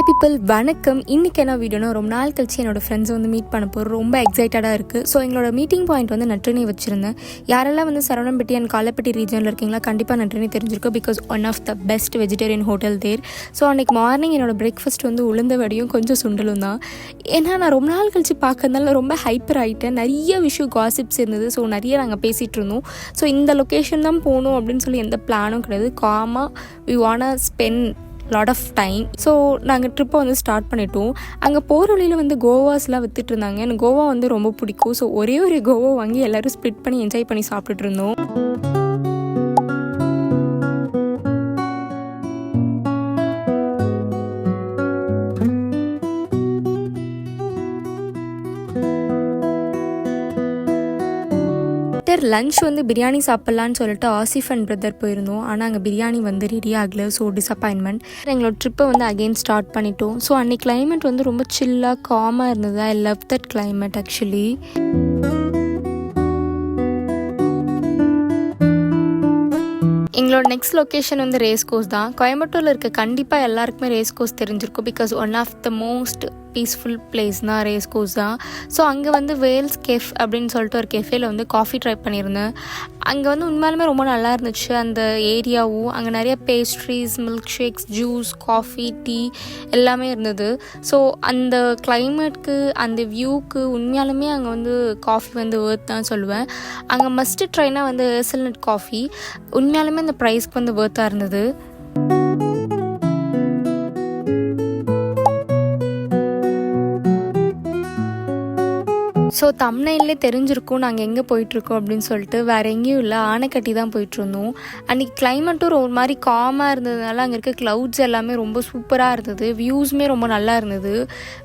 ஹே people வணக்கம். இன்றைக்கி என்ன வீடியோனா ரொம்ப நாள் கழிச்சு என்னோடய ஃப்ரெண்ட்ஸை மீட் பண்ண போகிறோம். ரொம்ப எக்ஸைட்டடாக இருக்குது. ஸோ எங்களோட மீட்டிங் பாயிண்ட் நற்றினை வச்சுருந்தேன். யாரெல்லாம் சரவணம்பட்டி அண்ட் காலப்பட்டி ரீஜனில் இருக்கீங்களா கண்டிப்பாக நற்றினை தெரிஞ்சிருக்கும். Because one of the best vegetarian hotel there. So அன்றைக்கி மார்னிங் என்னோடய பிரேக்ஃபாஸ்ட் உளுந்த வடையும் கொஞ்சம் சுண்டலும் தான். ஏன்னா நான் ரொம்ப நாள் கழிச்சு பார்க்கறதுனால ரொம்ப ஹைப்பர் ஆகிட்டேன். நிறைய விஷயம் காசிப்ஸ் இருந்தது. ஸோ நிறைய நாங்கள் பேசிகிட்டு இருந்தோம். ஸோ இந்த லொக்கேஷன் தான் போகணும் அப்படின்னு சொல்லி எந்த பிளானும் கிடையாது. காமாக we want spend lot of time. So நாங்கள் ட்ரிப்பை ஸ்டார்ட் பண்ணிட்டோம். அங்கே போகிற வழியில் கோவாஸ்லாம் விற்றுட்டு இருந்தாங்க. எனக்கு கோவா ரொம்ப பிடிக்கும். ஸோ ஒரே கோவா வாங்கி எல்லோரும் ஸ்ப்ளிட் பண்ணி என்ஜாய் பண்ணி சாப்பிட்டுட்டு இருந்தோம். லஞ்ச் பிரியாணி சாப்பிட்லான்னு சொல்லிட்டு ஆசிஃப் அண்ட் பிரதர் போயிருந்தோம். ஆனால் அங்கே பிரியாணி ரெடி ஆகலை. So disappointment. எங்களோட ட்ரிப்பை அகெயின் ஸ்டார்ட் பண்ணிட்டோம். ஸோ அன்றைக்கி கிளைமேட் ரொம்ப சில்லாக காமாக இருந்தது. I love that climate actually. எங்களோட நெக்ஸ்ட் லொக்கேஷன் ரேஸ் கோர்ஸ் தான். கோயம்புத்தூரில் இருக்க கண்டிப்பாக எல்லாருக்குமே ரேஸ் கோர்ஸ் தெரிஞ்சிருக்கும். Because one of the most peaceful place தான் ரேஸ் கோர்ஸ் தான். ஸோ அங்கே வேல்ஸ் கெஃப் அப்படின்னு சொல்லிட்டு ஒரு கெஃபேல காஃபி ட்ரை பண்ணியிருந்தேன். அங்கே உண்மையாலுமே ரொம்ப நல்லா இருந்துச்சு அந்த ஏரியாவும். அங்கே நிறைய pastries, milk shakes, juice, coffee, tea எல்லாமே இருந்தது. ஸோ அந்த கிளைமேட்க்கு அந்த வியூக்கு உண்மையாலுமே அங்கே காஃபி ஒர்த் தான் சொல்லுவேன். அங்கே மஸ்ட்டு ட்ரைனா ஹேசல்நட் காஃபி உண்மையாலுமே அந்த ப்ரைஸ்க்கு ஒர்த்தாக இருந்தது. ஸோ தம்ப்நெயிலே தெரிஞ்சிருக்கும் நாங்கள் எங்கே போயிட்டுருக்கோம் அப்படின்னு சொல்லிட்டு. வேறு எங்கேயும் இல்லை, ஆனைக்கட்டி தான் போயிட்டுருந்தோம். அன்றைக்கி கிளைமேட்டும் ஒரு மாதிரி காமாக இருந்ததுனால அங்கே இருக்க க்ளவுட்ஸ் எல்லாமே ரொம்ப சூப்பராக இருந்தது. வியூஸுமே ரொம்ப நல்லா இருந்தது.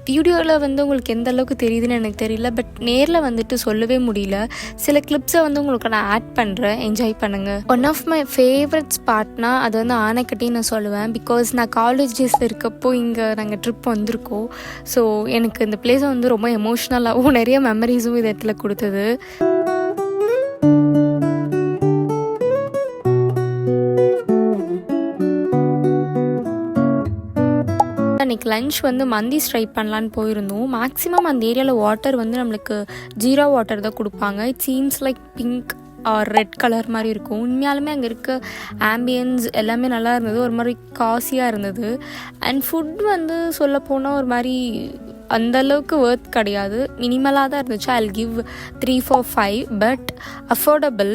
வீடியோவில் உங்களுக்கு எந்த அளவுக்கு தெரியுதுன்னு எனக்கு தெரியல. பட் நேரில் சொல்லவே முடியல. சில கிளிப்ஸை உங்களுக்கு நான் ஆட் பண்ணுறேன், என்ஜாய் பண்ணுங்கள். ஒன் ஆஃப் மை ஃபேவரட் ஸ்பாட்னா அது ஆனைக்கட்டின்னு நான் சொல்லுவேன். பிகாஸ் நான் காலேஜ் டேஸில் இருக்கப்போ இங்கே நாங்கள் ட்ரிப் வந்திருக்கோம். ஸோ எனக்கு இந்த பிளேஸை ரொம்ப எமோஷ்னலாகவும் நிறைய மெமரிஸும் இது இடத்துல கொடுத்தது. அன்றைக்கி லஞ்ச் மந்தி ட்ரை பண்ணலான்னு போயிருந்தோம். மேக்ஸிமம் அந்த ஏரியாவில் வாட்டர் நம்மளுக்கு ஜீரோ வாட்டர் தான் கொடுப்பாங்க. It seems like pink or red colour மாதிரி இருக்கும். உண்மையாலுமே அங்கே இருக்க ஆம்பியன்ஸ் எல்லாமே நல்லா இருந்தது. ஒரு மாதிரி காசியாக இருந்தது. அண்ட் ஃபுட் சொல்லப்போனால் ஒரு மாதிரி அந்தளவுக்கு ஒர்த் கிடையாது, மினிமலாக தான் இருந்துச்சு. I will give 3 for 5 but affordable.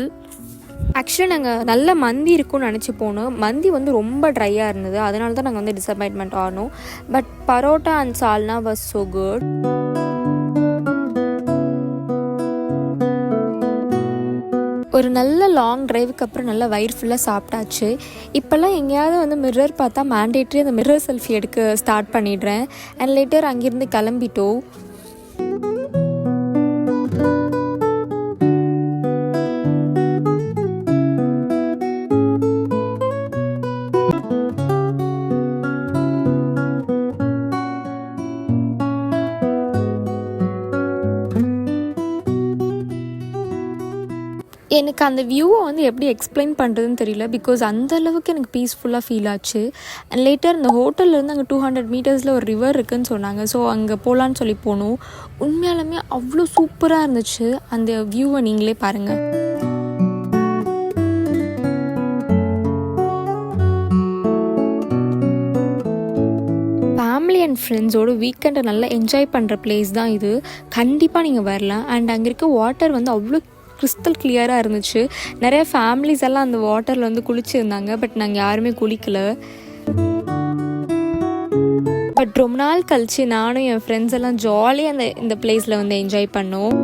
Actually நாங்கள் நல்ல மந்தி இருக்கும்னு நினச்சி போனோம். மந்தி ரொம்ப ட்ரையாக இருந்தது. அதனால தான் நாங்கள் டிசப்பாயின்மெண்ட் ஆனோம். But parotta and salna was so good. ஒரு நல்ல லாங் ட்ரைவுக்கு அப்புறம் நல்லா வயிறு ஃபுல்லாக சாப்பிட்டாச்சு. இப்போல்லாம் எங்கேயாவது மிரர் பார்த்தா மேண்டேட்ரி அந்த மிரர் செல்ஃபி எடுக்க ஸ்டார்ட் பண்ணிடுறேன். அண்ட் லேட்டர் அங்கேருந்து கிளம்பிட்டோம். எனக்கு அந்த வியூவை எப்படி எக்ஸ்பிளைன் பண்ணுறதுன்னு தெரியல. பிகாஸ் அந்தளவுக்கு எனக்கு பீஸ்ஃபுல்லாக ஃபீல் ஆச்சு. அண்ட் லேட்டர் இந்த ஹோட்டல்லேருந்து அங்கே 200 மீட்டர்ஸில் ஒரு ரிவர் இருக்குதுன்னு சொன்னாங்க. ஸோ அங்கே போகலான்னு சொல்லி போனோம். உண்மையாலுமே அவ்வளோ சூப்பராக இருந்துச்சு. அந்த வியூவை நீங்களே பாருங்கள். ஃபேமிலி அண்ட் ஃப்ரெண்ட்ஸோடு வீக்கெண்டை நல்லா என்ஜாய் பண்ணுற பிளேஸ் தான் இது. கண்டிப்பாக நீங்கள் வரலாம். அண்ட் அங்கே இருக்க வாட்டர் அவ்வளோ கிறிஸ்டல் கிளியராக இருந்துச்சு. நிறைய ஃபேமிலிஸ் எல்லாம் அந்த வாட்டரில் குளிச்சிருந்தாங்க. பட் நாங்கள் யாருமே குளிக்கலை. பட் ரொம்ப நாள் கழிச்சு நானும் என் ஃப்ரெண்ட்ஸ் எல்லாம் ஜாலியாக இந்த பிளேஸில் என்ஜாய் பண்ணோம்.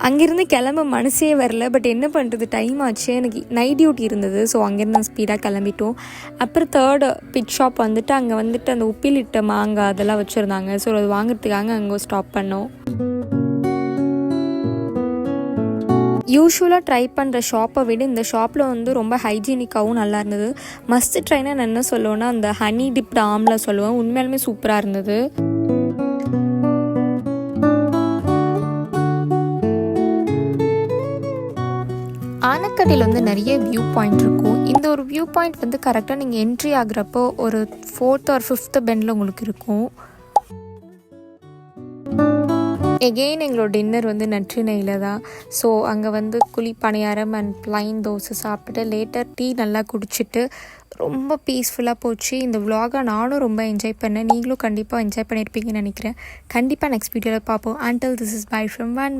அங்கேருந்து கிளம்ப மனசே வரல. பட் என்ன பண்ணுறது, டைம் ஆச்சு. எனக்கு நைட் டியூட்டி இருந்தது. ஸோ அங்கேருந்து நான் ஸ்பீடாக கிளம்பிட்டோம். அப்புறம் தேர்ட் பிட் ஷாப் அங்கே அந்த உப்பிலிட்ட மாங்காய் அதெல்லாம் வச்சுருந்தாங்க. ஸோ அது வாங்குறதுக்காக அங்கே ஸ்டாப் பண்ணோம். யூஸ்வலாக ட்ரை பண்ணுற ஷாப்பை விட இந்த ஷாப்பில் வந்து ரொம்ப ஹைஜீனிக்காகவும் நல்லா இருந்தது. மஸ்ட் ட்ரைனா நான் என்ன சொல்லுவேன்னா அந்த ஹனி டிப்ட் ஆம்லா சொல்லுவேன். உண்மையாலுமே சூப்பராக இருந்தது. ஆனக்கட்டியில் வந்து நிறைய வியூ பாயிண்ட் இருக்கும். இந்த ஒரு வியூ பாயிண்ட் வந்து கரெக்டாக நீங்கள் என்ட்ரி ஆகுறப்போ ஒரு 4th or 5th பெண்டில் உங்களுக்கு இருக்கும். எகெயின் எங்களோட டின்னர் வந்து நற்றினையில் தான். ஸோ அங்கே வந்து குழி பணியாரம் அண்ட் ப்ளைன் தோசை சாப்பிட்டு லேட்டர் டீ நல்லா குடிச்சிட்டு ரொம்ப பீஸ்ஃபுல்லாக போச்சு. இந்த vlog-அ நானும் ரொம்ப என்ஜாய் பண்ணேன். நீங்களும் கண்டிப்பாக என்ஜாய் பண்ணியிருப்பீங்கன்னு நினைக்கிறேன். கண்டிப்பாக நெக்ஸ்ட் வீடியோவில் பார்ப்போம். Until this is bye from Van.